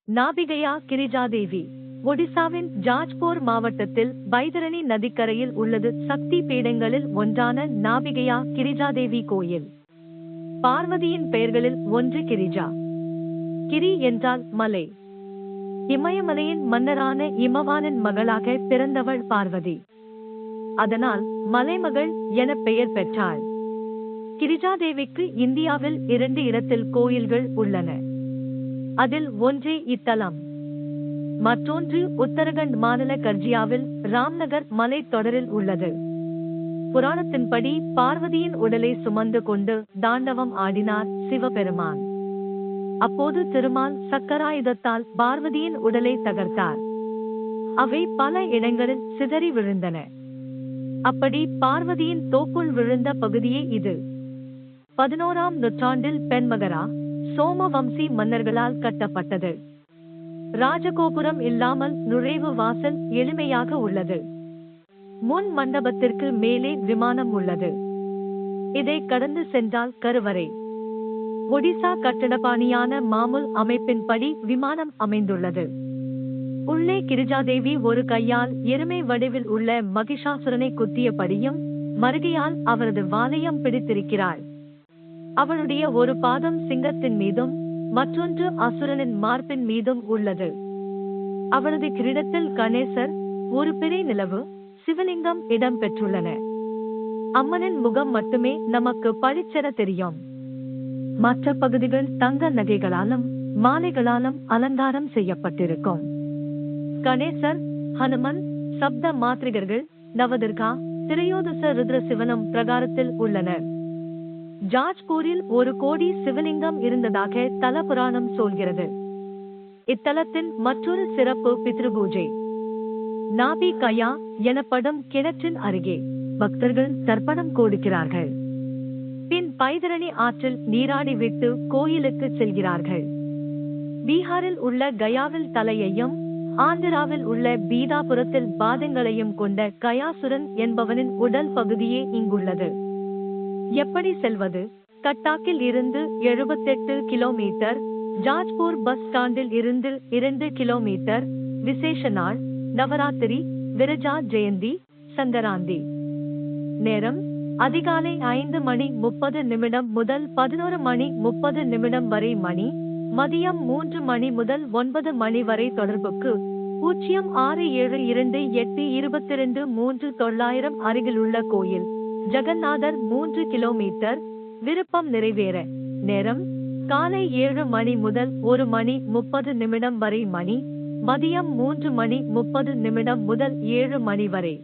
நாபிகையா கிரிஜாதேவி ஒடிசாவின் ஜாஜ்பூர் மாவட்டத்தில் பைதரணி நதிக்கரையில் உள்ளது. சக்தி பீடங்களில் ஒன்றான நாபிகையா கிரிஜாதேவி கோயில். பார்வதியின் பெயர்களில் ஒன்று கிரிஜா. கிரி என்றால் மலை. இமயமலையின் மன்னரான இமவானின் மகளாக பிறந்தவள் பார்வதி. அதனால் மலைமகள் என பெயர் பெற்றாள். கிரிஜாதேவிக்கு இந்தியாவில் 2 இடத்தில் கோயில்கள் உள்ளன. அதில் ஒன்றே இத்தலம். மற்றொன்று உத்தரகண்ட் மாநில கர்ஜியாவில் ராம்நகர் மலைத் தொடரில் உள்ளது. புராணத்தின்படி பார்வதியின் உடலை சுமந்து கொண்டு தாண்டவம் ஆடினார் சிவபெருமான். அப்போது திருமால் சக்கராயுதத்தால் பார்வதியின் உடலை தகர்த்தார். அவை பல இடங்களில் சிதறி விழுந்தன. அப்படி பார்வதியின் தோப்புள் விழுந்த பகுதியே இது. 11ஆம் நூற்றாண்டில் பெண்மகரா சோமவம்சி மன்னர்களால் கட்டப்பட்டது. ராஜகோபுரம் இல்லாமல் நுழைவு வாசல் எளிமையாக உள்ளது. முன் மண்டபத்திற்கு மேலே விமானம் உள்ளது. இதை கடந்து சென்றால் கருவறை. ஒடிசா கட்டடப்பாணியான மாமுல் அமைப்பின்படி விமானம் அமைந்துள்ளது. உள்ளே கிரிஜாதேவி ஒரு கையால் எருமை வடிவில் உள்ள மகிஷாசுரனை குத்தியபடியும் மறுகையால் அவரது வாலையம் பிடித்திருக்கிறாள். அவளுடைய ஒரு பாதம் சிங்கத்தின் மீதும் மற்றொன்று அசுரனின் மார்பின் மீதும் உள்ளது. அவளது கிரீடத்தில் கணேசர், ஒரு பிறை நிலவு, சிவலிங்கம் இடம் பெற்றுள்ளன. அம்மனின் முகம் மட்டுமே நமக்கு பளிச்சென தெரியும். மற்ற பகுதிகள் தங்க நகைகளாலும் மாலைகளாலும் அலங்காரம் செய்யப்பட்டிருக்கும். கணேசர், ஹனுமன், சப்த மாத்ரிகர்கள், நவதுர்கா, திரையோதச ருத்ர சிவனும் பிரகாரத்தில் உள்ளனர். ஜாஜ்பூரில் 1 கோடி சிவலிங்கம் இருந்ததாக தல புராணம் சொல்கிறது. இத்தலத்தின் மற்றொரு சிறப்பு பித்ருபூஜை. நாபி கயா எனப்படும் கிணற்றின் அருகே பக்தர்கள் தர்ப்பணம் கொடுக்கிறார்கள். பின் பைதரணி ஆற்றில் நீராடி விட்டு கோயிலுக்கு செல்கிறார்கள். பீகாரில் உள்ள கயாவில் தலையையும் ஆந்திராவில் உள்ள பீதாபுரத்தில் பாதங்களையும் கொண்ட கயாசுரன் என்பவனின் உடல் பகுதியே இங்குள்ளது. எப்படி செல்வது? கட்டாக்கில் இருந்து 78 கிலோமீட்டர், ஜாஜ்பூர் பஸ் ஸ்டாண்டில் இருந்து 2 கிலோமீட்டர். விசேஷ நாள் நவராத்திரி, விரஜா ஜெயந்தி, சங்கராந்தி. நேரம் அதிகாலை 5:30 முதல் 11:30 வரை மணி. மதியம் 3 மணி முதல் 9 மணி வரை. தொடர்புக்கு 06728223900 அருகிலுள்ள கோயில். ஜெகநாதர் 3 கிலோமீட்டர். விருப்பம் நிறைவேற. நேரம் காலை 7 மணி முதல் 1:30 வரை மணி. மதியம் 3:30 முதல் 7 மணி வரை.